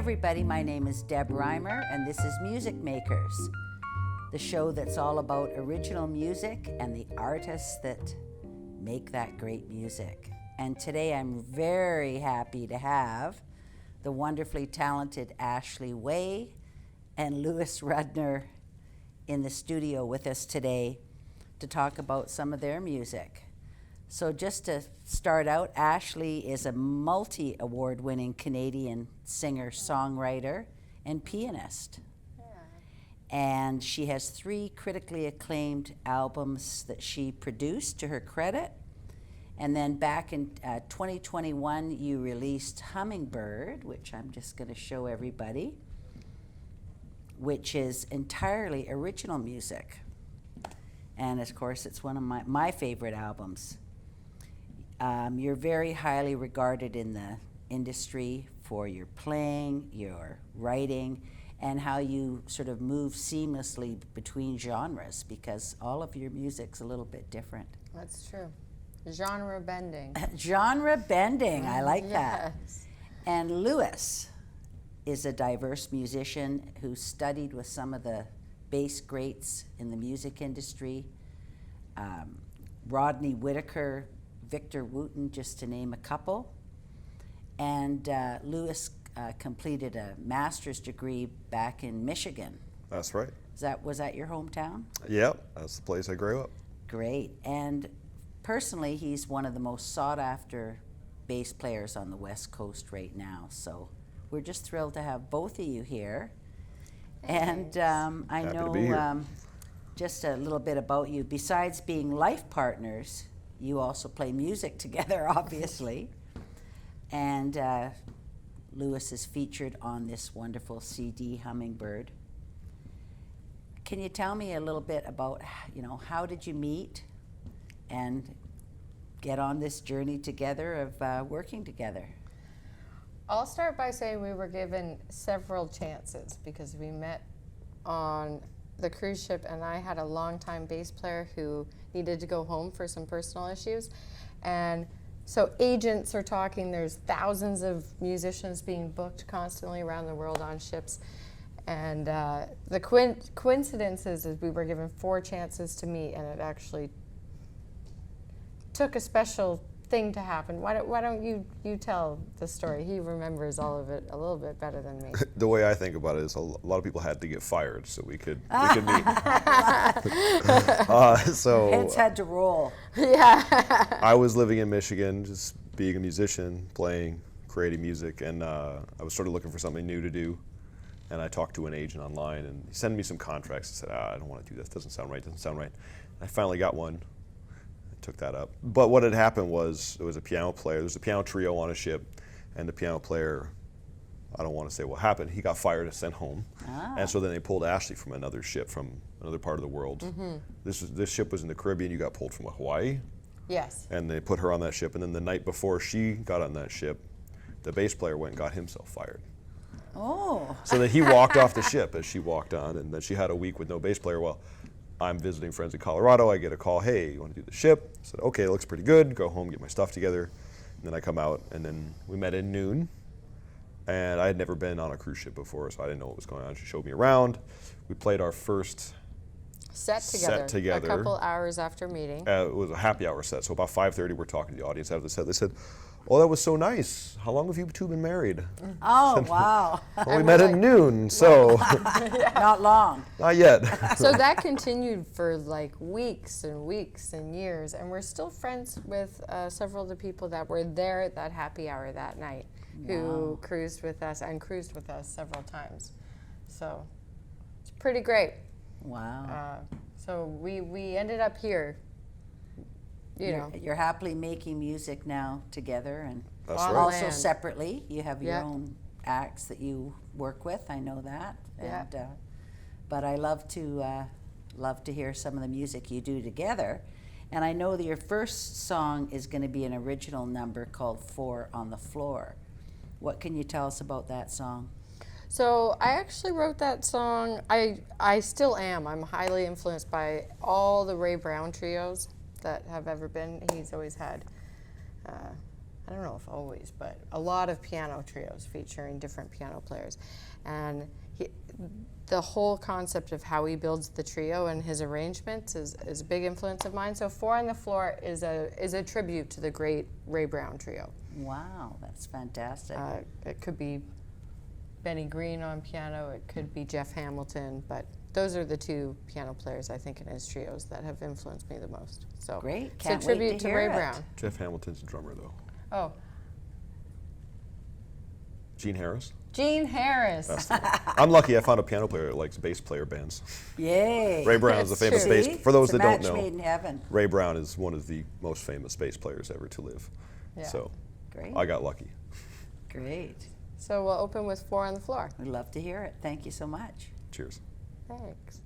everybody, my name is Deb Reimer and this is Music Makers, the show that's all about original music and the artists that make that great music. And today I'm very happy to have the wonderfully talented Ashley Way and Louis Rudner in the studio with us today to talk about some of their music. So just to start out, Ashley is a multi-award winning Canadian singer, songwriter, and pianist. Yeah. And she has 3 critically acclaimed albums that she produced to her credit. And then back in 2021, you released Hummingbird, which I'm just going to show everybody, which is entirely original music. And of course, it's one of my favorite albums. You're very highly regarded in the industry for your playing, your writing, and how you sort of move seamlessly between genres, because all of your music's a little bit different. That's true. Genre bending. Genre bending, I like that. Yes. And Louis is a diverse musician who studied with some of the bass greats in the music industry. Rodney Whitaker, Victor Wooten, just to name a couple. And Louis completed a master's degree back in Michigan. That's right. Was that your hometown? Yep, that's the place I grew up. Great. And personally, he's one of the most sought after bass players on the West Coast right now. So we're just thrilled to have both of you here. Thanks. And I Happy know to be here. Just a little bit about you. Besides being life partners, you also play music together, obviously. And Louis is featured on this wonderful CD, Hummingbird. Can you tell me a little bit about, how did you meet and get on this journey together of working together? I'll start by saying we were given several chances because we met on the cruise ship, and I had a longtime bass player who needed to go home for some personal issues. And so agents are talking, there's thousands of musicians being booked constantly around the world on ships. And the coincidence is we were given 4 chances to meet, and it actually took a special thing to happen. Why don't you tell the story? He remembers all of it a little bit better than me. The way I think about it is a lot of people had to get fired so we could meet. Heads had to roll. Yeah. I was living in Michigan, just being a musician, playing, creating music, and I was sort of looking for something new to do. And I talked to an agent online, and he sent me some contracts. I said, I don't want to do that. Doesn't sound right. And I finally got one. Took that up. But what had happened was there was a piano player. There was a piano trio on a ship, and the piano player, I don't want to say what happened, he got fired and sent home. And so then they pulled Ashley from another ship from another part of the world. Mm-hmm. This ship was in the Caribbean. You got pulled from Hawaii. Yes. And they put her on that ship, and then the night before she got on that ship, the bass player went and got himself fired. Oh. So then he walked off the ship as she walked on, and then she had a week with no bass player. Well, I'm visiting friends in Colorado. I get a call, hey, you want to do the ship? I said, okay, it looks pretty good. Go home, get my stuff together. And then I come out, and then we met in noon. And I had never been on a cruise ship before, so I didn't know what was going on. She showed me around. We played our first set together. A couple hours after meeting. It was a happy hour set. So about 5:30, we're talking to the audience after the set. They said, oh, that was so nice. How long have you 2 been married? Oh, wow. Well, we met at noon, so. Not long. Not yet. So that continued for like weeks and weeks and years, and we're still friends with several of the people that were there at that happy hour that night, who cruised with us several times. So it's pretty great. Wow. So we ended up here. You're happily making music now together, and That's right. also separately. You have your Yeah. own acts that you work with. I know that. Yeah. And, but I love to hear some of the music you do together. And I know that your first song is going to be an original number called 4 on the Floor. What can you tell us about that song? So I actually wrote that song. I still am. I'm highly influenced by all the Ray Brown trios that have ever been. He's always had I don't know if always, but a lot of piano trios featuring different piano players. And the whole concept of how he builds the trio and his arrangements is a big influence of mine. So Four on the Floor is a tribute to the great Ray Brown trio. Wow, that's fantastic. It could be Benny Green on piano, it could be Jeff Hamilton, but those are the two piano players I think in his trios that have influenced me the most. So Great, it's can't a wait tribute to to hear Ray it. Brown. Jeff Hamilton's a drummer, though. Oh, Gene Harris. Gene Harris. I'm lucky I found a piano player that likes bass player bands. Yay. Ray Brown is a That's famous true. bass. See? For those It's a that don't match know, made in heaven. Ray Brown is one of the most famous bass players ever to live. Yeah. So Great. I got lucky. Great. So we'll open with Four on the Floor. We'd love to hear it. Thank you so much. Cheers. Thanks.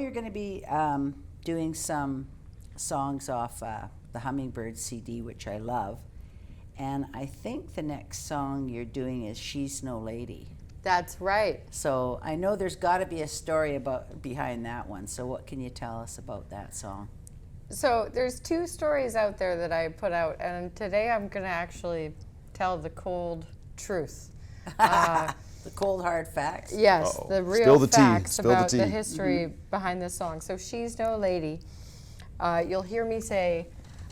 you're going to be doing some songs off the Hummingbird CD, which I love. And I think the next song you're doing is She's No Lady. That's right. So I know there's got to be a story behind that one. So what can you tell us about that song? So there's 2 stories out there that I put out, and today I'm going to actually tell the cold truth. The cold hard facts? Yes, Uh-oh. the Spill real the tea. facts Spill the about the tea. history behind this song. So She's No Lady. You'll hear me say,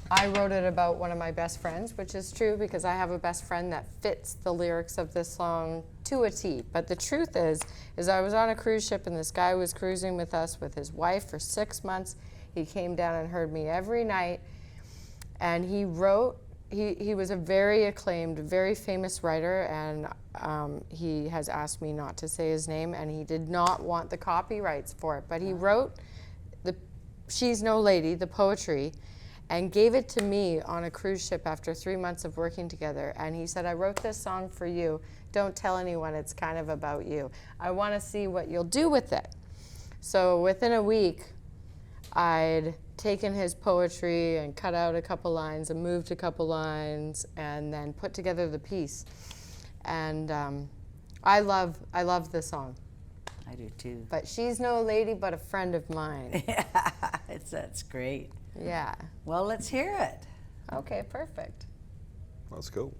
I wrote it about one of my best friends, which is true because I have a best friend that fits the lyrics of this song to a T. But the truth is I was on a cruise ship and this guy was cruising with us with his wife for 6 months. He came down and heard me every night, and he wrote. He was a very acclaimed, very famous writer, and he has asked me not to say his name, and he did not want the copyrights for it. But he wrote the She's No Lady, the poetry, and gave it to me on a cruise ship after 3 months of working together. And he said, I wrote this song for you. Don't tell anyone, it's kind of about you. I want to see what you'll do with it. So within a week, I'd taken his poetry and cut out a couple lines and moved a couple lines and then put together the piece. And I love the song. I do too. But she's no lady, but a friend of mine. That's great. Yeah. Well, let's hear it. Okay, perfect. Let's go.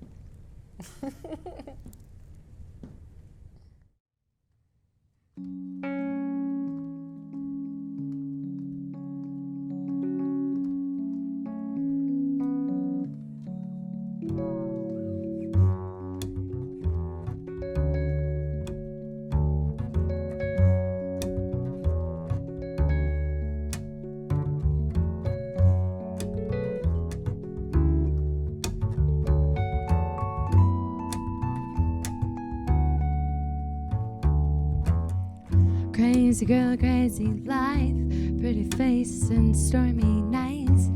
Crazy girl, crazy life, pretty face and stormy nights,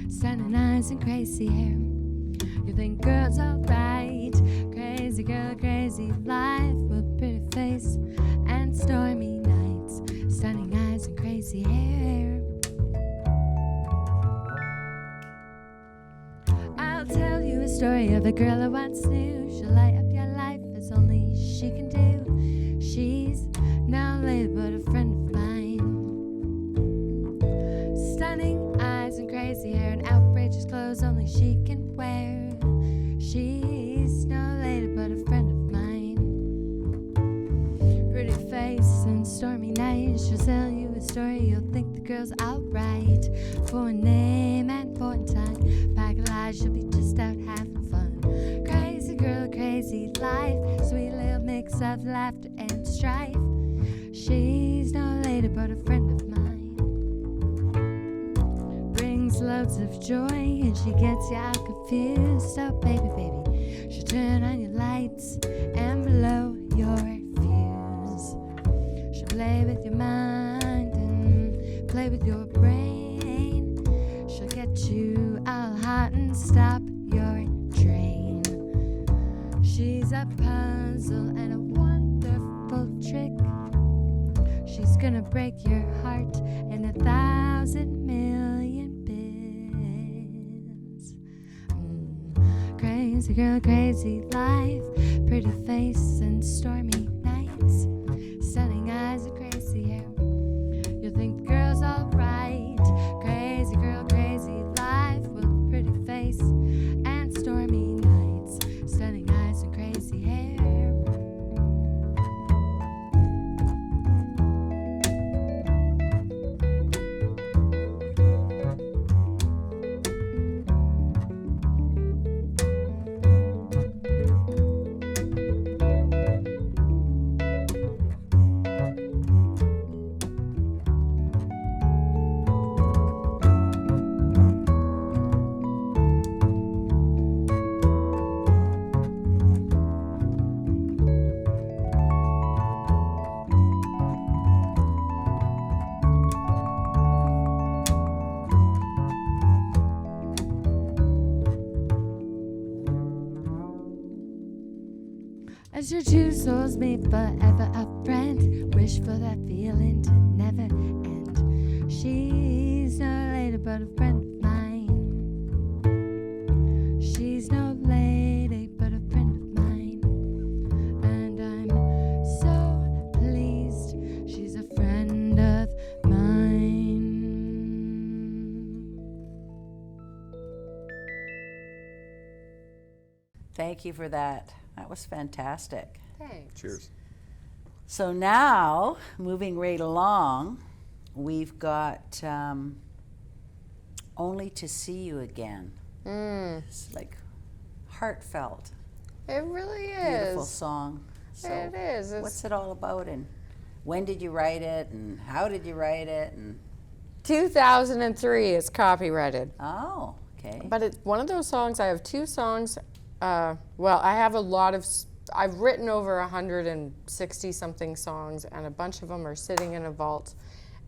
stunning eyes and crazy hair. You think girls alright? Crazy girl, crazy life, with pretty face and stormy nights, stunning eyes and crazy hair. I'll tell you a story of a girl I once knew. She'll light up your life as only she can do. She's no lady but a friend of mine. Stunning eyes and crazy hair and outrageous clothes only she can wear. She's no lady but a friend of mine. Pretty face and stormy nights. She'll tell you a story, you'll think the girl's alright. For a name and for a time, pack a lie, she'll be just out having fun. Crazy girl, crazy life, sweet little mix of laughter and strife. She's no lady but a friend of mine. Brings loads of joy and she gets you all confused. Oh baby, baby, she'll turn on your lights and blow your fuse. She'll play with your mind and play with your brain. She'll get you all hot and stop your train. She's a puzzle and a wonderful trick. She's gonna break your heart in 1,000 million bits. Crazy girl, crazy life, pretty face and stormy nights, stunning eyes and crazy hair. You'll think the girl's alright. Crazy girl, crazy life, with pretty face and stormy nights, stunning eyes and crazy hair. As your two souls meet forever, a friend. Wish for that feeling to never end. She's no lady but a friend of mine. She's no lady but a friend of mine. And I'm so pleased she's a friend of mine. Thank you for that. That was fantastic. Thanks. Cheers. So now, moving right along, we've got Only to See You Again. It's like heartfelt, It really beautiful is. song. So It is. what's it all about, and when did you write it, and how did you write it? And 2003 is copyrighted. oh, okay. But it's one of those songs. I have two songs. Well, I have a lot of. I've written over 160 something songs, and a bunch of them are sitting in a vault,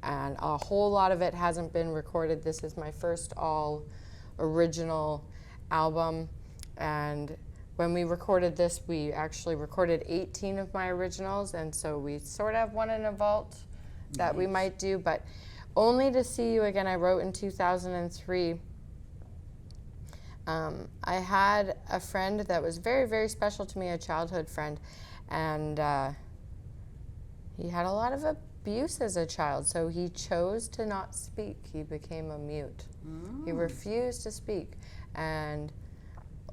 and a whole lot of it hasn't been recorded. This is my first all original album, and when we recorded this, we actually recorded 18 of my originals, and so we sort of have one in a vault that we might do. But Only to See You Again, I wrote in 2003. I had a friend that was very, very special to me, a childhood friend, and he had a lot of abuse as a child, so he chose to not speak. He became a mute. He refused to speak and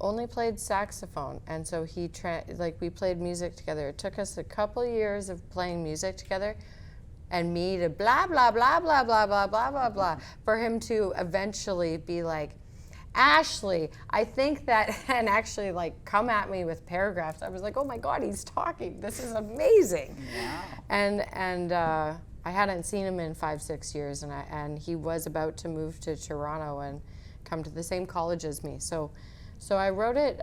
only played saxophone, and so we played music together. It took us a couple years of playing music together and me to blah, blah, blah, blah, blah, blah, blah, blah, blah, for him to eventually be like, Ashley, I think that, and actually like come at me with paragraphs. I was like, oh my God, he's talking. This is amazing. Wow. And I hadn't seen him in 5-6 years, and he was about to move to Toronto and come to the same college as me. So I wrote it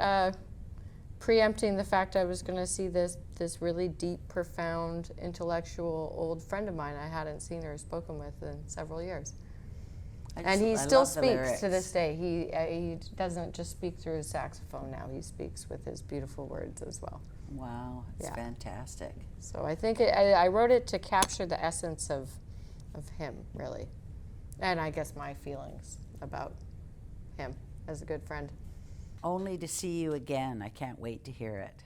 preempting the fact I was going to see this really deep, profound, intellectual old friend of mine I hadn't seen or spoken with in several years. And he still speaks to this day. He doesn't just speak through his saxophone now. He speaks with his beautiful words as well. Wow, it's Yeah. fantastic. So I think I wrote it to capture the essence of him, really. And I guess my feelings about him as a good friend. Only to See You Again. I can't wait to hear it.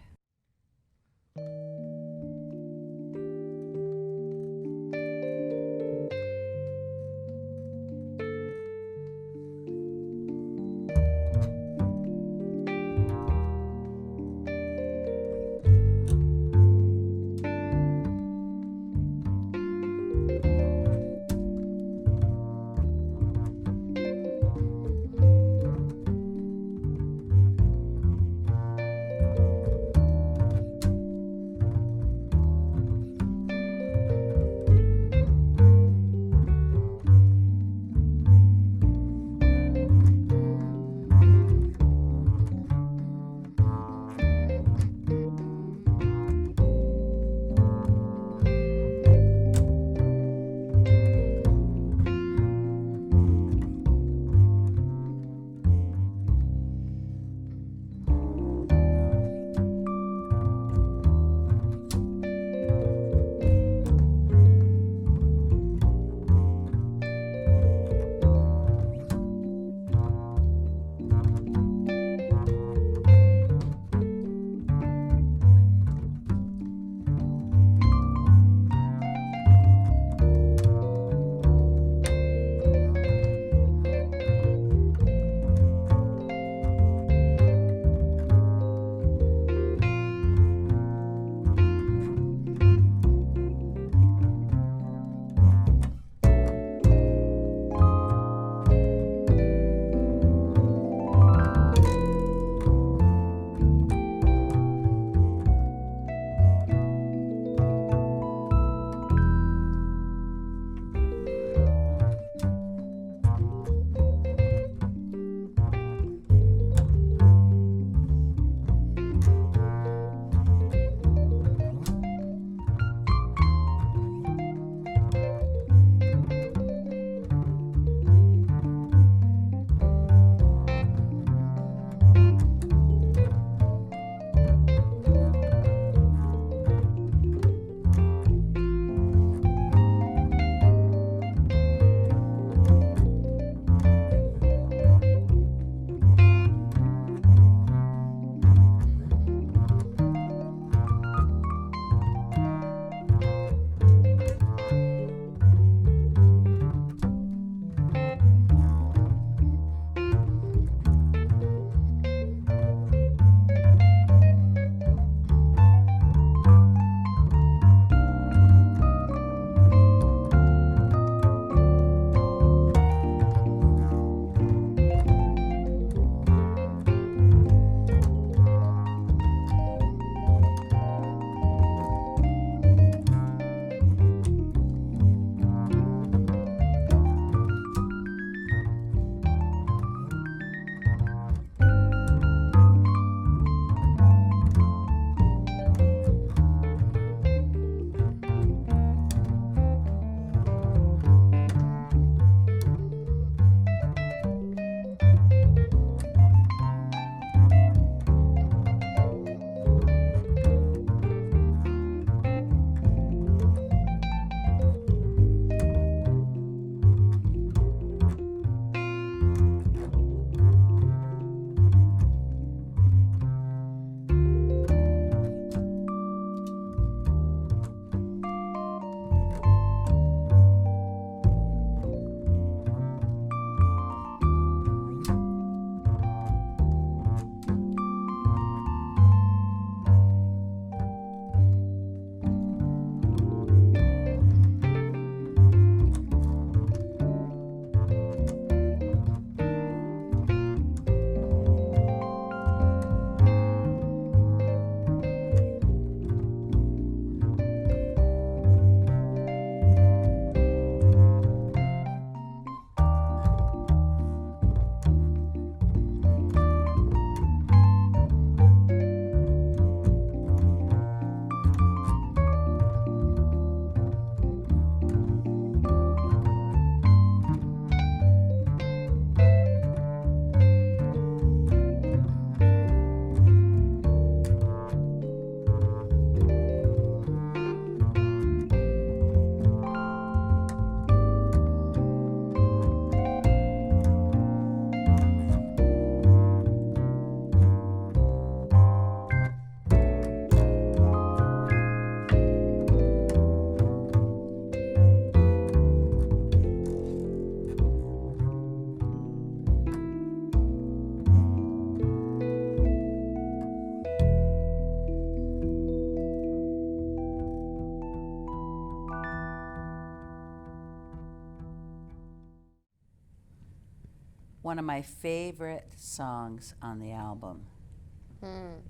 one of my favorite songs on the album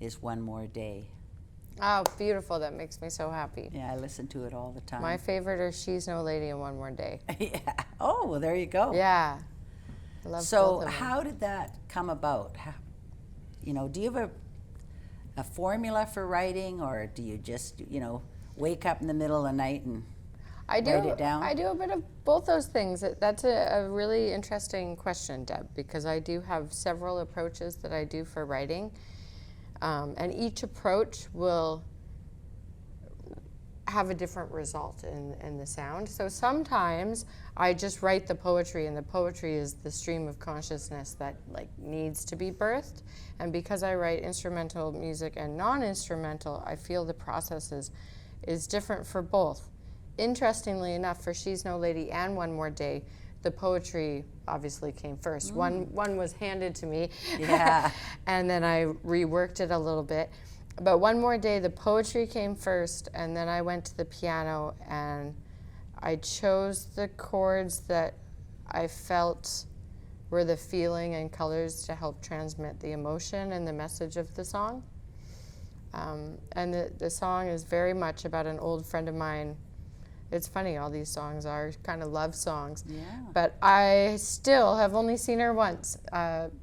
is One More Day. Oh, beautiful. That makes me so happy. Yeah, I listen to it all the time. My favorite are She's No Lady and One More Day. Yeah. Oh, well, there you go. Yeah. I love So both of them. how did that come about? Do you have a formula for writing, or do you just, wake up in the middle of the night and write it down? I do a bit of both those things. That's a really interesting question, Deb, because I do have several approaches that I do for writing. And each approach will have a different result in the sound. So sometimes I just write the poetry, and the poetry is the stream of consciousness that needs to be birthed. And because I write instrumental music and non-instrumental, I feel the process is different for both. Interestingly enough, for She's No Lady and One More Day, the poetry obviously came first. One was handed to me, Yeah. and then I reworked it a little bit. But One More Day, the poetry came first, and then I went to the piano and I chose the chords that I felt were the feeling and colors to help transmit the emotion and the message of the song. And the song is very much about an old friend of mine. It's funny, all these songs are kind of love songs. Yeah. But I still have only seen her once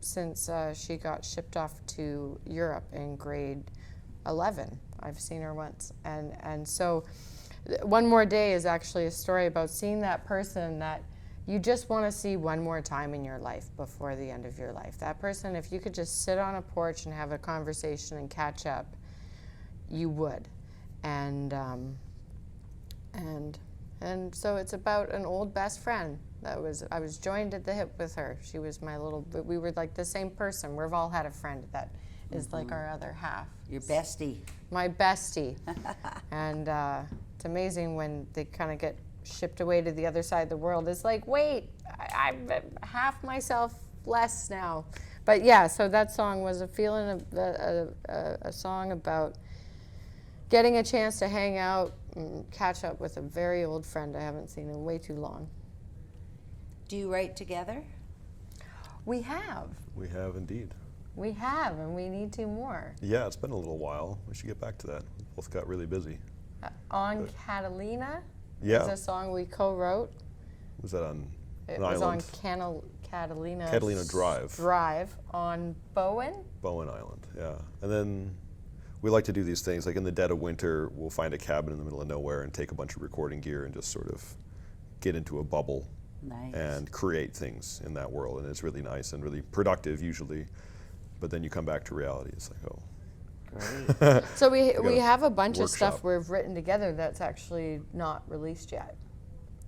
since she got shipped off to Europe in grade 11. I've seen her once. And so One More Day is actually a story about seeing that person that you just want to see one more time in your life before the end of your life. That person, if you could just sit on a porch and have a conversation and catch up, you would. And so it's about an old best friend I was joined at the hip with her. She was we were like the same person. We've all had a friend that is like our other half. Your bestie. My bestie. And it's amazing when they kind of get shipped away to the other side of the world. It's like, wait, I'm half myself less now. But yeah, so that song was a feeling of a song about getting a chance to hang out and catch up with a very old friend I haven't seen in way too long. Do you write together? We have. We have indeed. We have, and we need to more. Yeah, it's been a little while. We should get back to that. We both got really busy. On Catalina Yeah. is a song we co-wrote. Was that on It an was island? on Catalina Drive. Drive on Bowen. Bowen Island, yeah. And then we like to do these things, like in the dead of winter, we'll find a cabin in the middle of nowhere and take a bunch of recording gear and just sort of get into a bubble Nice. and create things in that world. And it's really nice and really productive usually. But then you come back to reality, it's like, oh. Great. So we gotta have a bunch of workshop. stuff we've written together that's actually not released yet.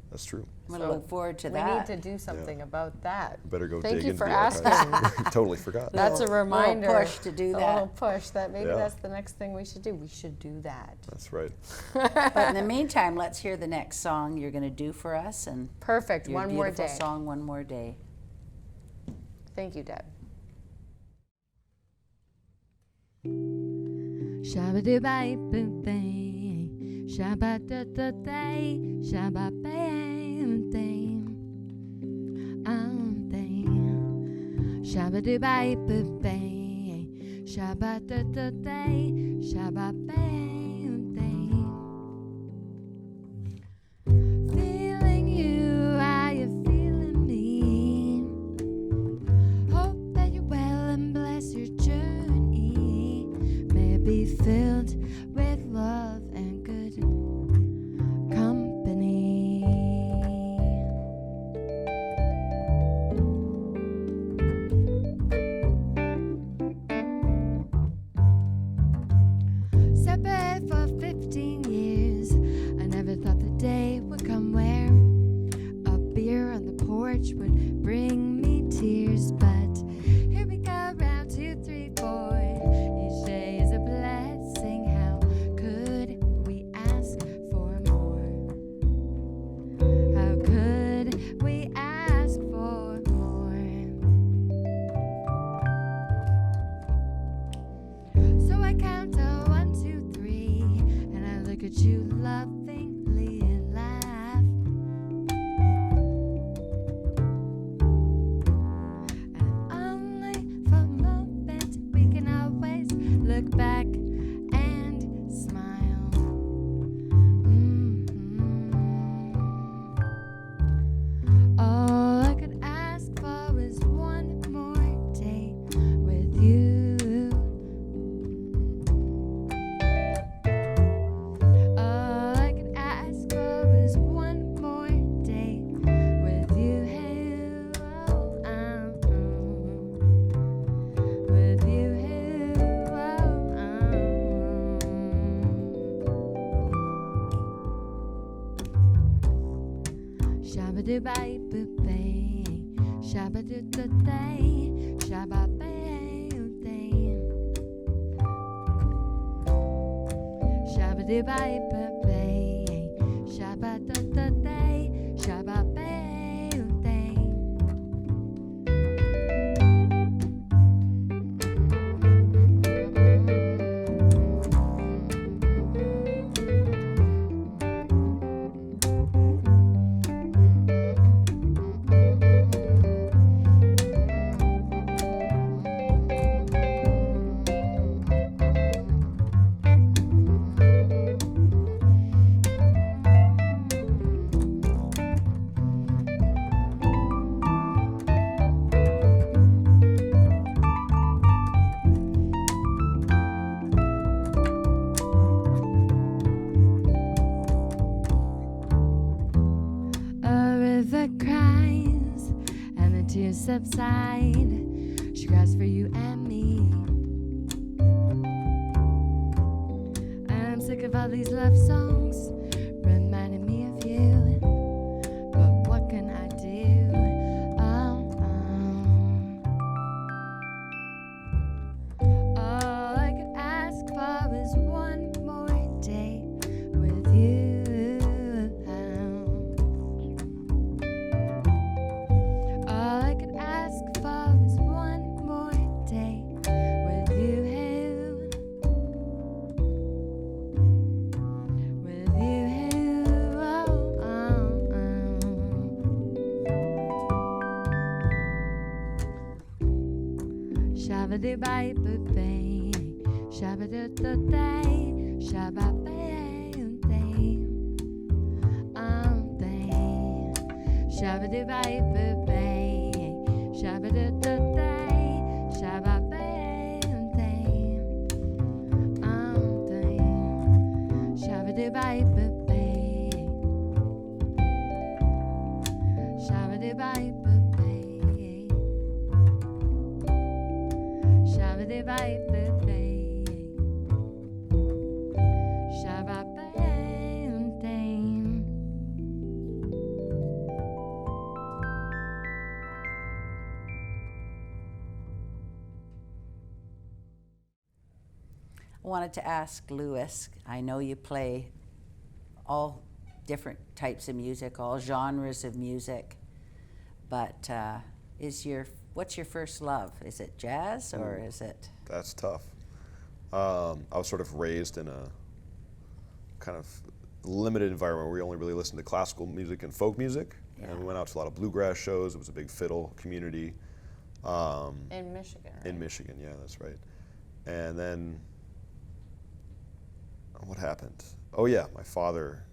That's true. I'm going to look forward to We that. need to do something about that. Better go Thank dig you into for the archives. asking. Totally forgot. That's a reminder. push to do A that. little push that maybe Yeah. that's the next thing we should do. We should do that. That's right. But in the meantime, let's hear the next song you're going to do for us. And Perfect. your One More beautiful Day. song, One More Day. Thank you, Deb. Shabba-doo-ba-boo-bay, shabba-da-da-day, shabba-ba-day, shabba-doo-ba-boo-bay, shabba-da-da-day, shabba-ba-day. Feeling you, are you feeling me? Hope that you're well and bless your journey. May it be filled with love and good company. Separate for 15 years, I never thought the day would come where a beer on the porch would bring me tears. But here we go, round 2, 3, 4. Each day is a blessing. How could we ask for more? How could we ask for more? So I count to 1, 2, 3, and I look at you lovingly and laugh. And look back and smile. All I could ask for was one more day with you. All I could ask for was one more day with you. With you. Shabba-doo-bye-boo-bay, shabba-doo-doo-day, shabba-bay-oo-day. Shabba-doo-bye-boo-bay, shabba-doo-doo-day, shabba-bay-oo-day. A river cries and the tears subside. She cries for you and me. I'm sick of all these love songs reminding me of you. But what can I do? All I could ask for is one more day with you. All I could ask for is one more day with you. With you. Shabba-doo-bye-boo-bay, shabba-doo-doo-day, shabba-bay-oo-day. Shabba-doo-bye-boo-bay, shabba-doo-doo-day, shabba-bay-oo-day. Shabba-doo-bye-boo-bay, shabba-doo-bye-boo-bay, shabba-doo-bye-boo-bay, shabba-bay-oo-day. I wanted to ask Louis, I know you play all different types of music, all genres of music, but what's your first love? Is it jazz or is it? That's tough. I was sort of raised in a kind of limited environment where we only really listened to classical music and folk music. Yeah. And we went out to a lot of bluegrass shows. It was a big fiddle community. In Michigan, right? In Michigan, yeah, that's right. And then what happened? Oh yeah, my father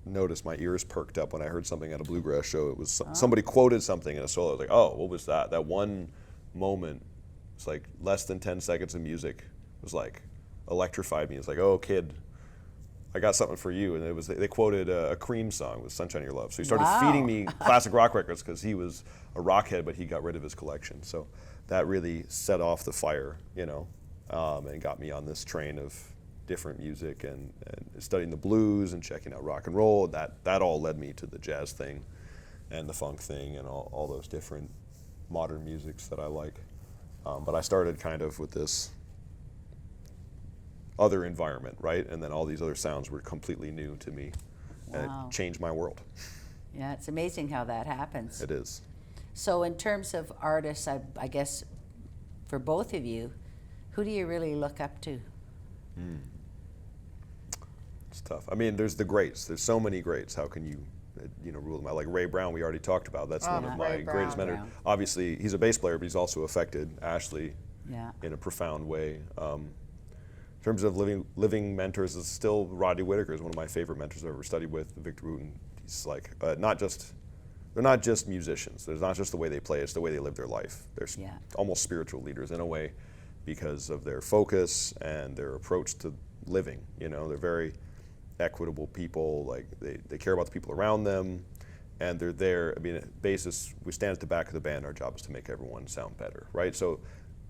noticed my ears perked up when I heard something at a bluegrass show. It was somebody quoted something in a solo. I was like, oh, what was that? That one moment, it's like less than 10 seconds of music, was like electrified me. It's like, oh kid, I got something for you. And it was, they quoted a Cream song with Sunshine in Your Love. So he started feeding me classic rock records because he was a rockhead, but he got rid of his collection. So that really set off the fire, you know, and got me on this train of different music and studying the blues and checking out rock and roll. That all led me to the jazz thing and the funk thing and all those different modern musics that I like. But I started kind of with this other environment, right? And then all these other sounds were completely new to me. And Wow. it changed my world. Yeah, it's amazing how that happens. It is. So in terms of artists, I guess for both of you, who do you really look up to? It's tough. I mean, there's the greats. There's so many greats. How can you, rule them out? Like Ray Brown, we already talked about. That's one of my Ray greatest Brown. mentors. Obviously, he's a bass player, but he's also affected Ashley Yeah. in a profound way. In terms of living mentors, it's still Rodney Whitaker is one of my favorite mentors I've ever studied with. Victor Wooten. He's like they're not just musicians. There's not just the way they play; it's the way they live their life. They're almost spiritual leaders in a way, because of their focus and their approach to living. You know, they're very equitable people. Like they care about the people around them, and they're there. I mean, at basis, we stand at the back of the band. Our job is to make everyone sound better, right? So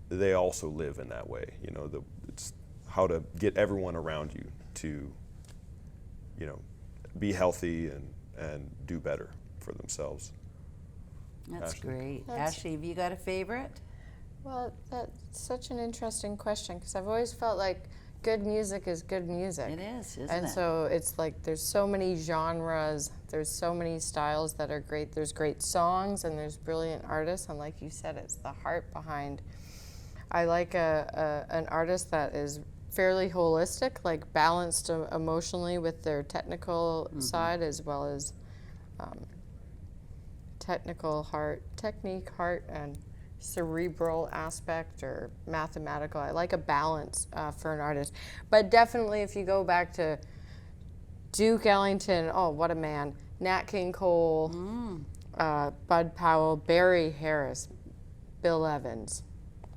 they also live in that way. You know, it's how to get everyone around you to, you know, be healthy and do better for themselves. That's Ashley? great. Ashley, have you got a favorite? Well, that's such an interesting question, because I've always felt like good music is good music. It is, isn't and it? so it's like there's so many genres, there's so many styles that are great. There's great songs and there's brilliant artists, and like you said, it's the heart behind. I like an artist that is fairly holistic, like balanced emotionally with their technical side, as well as technique, heart, and cerebral aspect, or mathematical. I like a balance for an artist. But definitely, if you go back to Duke Ellington, oh, what a man. Nat King Cole, Bud Powell, Barry Harris, Bill Evans,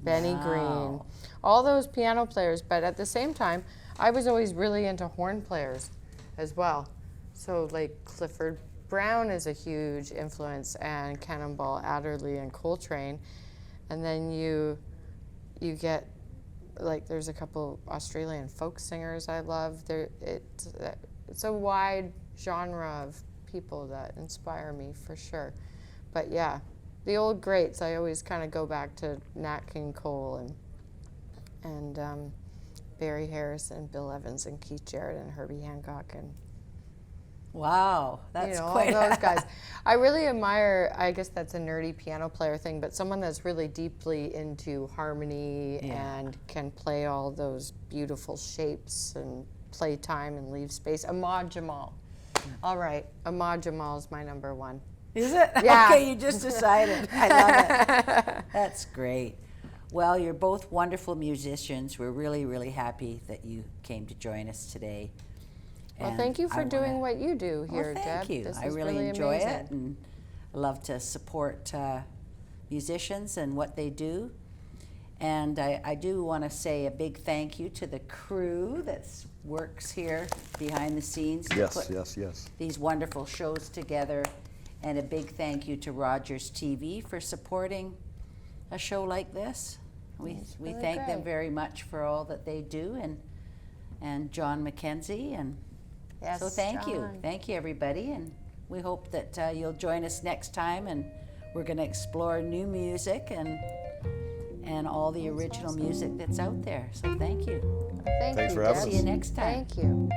Benny Green, all those piano players. But at the same time, I was always really into horn players as well. So like Clifford Brown is a huge influence, and Cannonball Adderley and Coltrane. And then you get, like, there's a couple Australian folk singers I love. It's a wide genre of people that inspire me, for sure. But yeah, the old greats, I always kind of go back to Nat King Cole and Barry Harris and Bill Evans and Keith Jarrett and Herbie Hancock and Wow, that's quite all those guys. I really admire, I guess that's a nerdy piano player thing, but someone that's really deeply into harmony and can play all those beautiful shapes and play time and leave space. Ahmad Jamal. All right, Ahmad Jamal is my number one. Is it? Yeah. Okay, you just decided. I love it. That's great. Well, you're both wonderful musicians. We're really, really happy that you came to join us today. Well, thank you for doing what you do here, Deb. Deb. Thank you. This I is really enjoy amazing. it, and I love to support musicians and what they do. And I do want to say a big thank you to the crew that works here behind the scenes to put these wonderful shows together. And a big thank you to Rogers TV for supporting a show like this. We really thank them great. very much for all that they do, and John McKenzie. And Yes, so thank you. John. Thank you, everybody. And we hope that you'll join us next time, and we're going to explore new music and all the original music that's out there. So thank you. Thank Thanks you, for having Deb. us. See you next time. Thank you.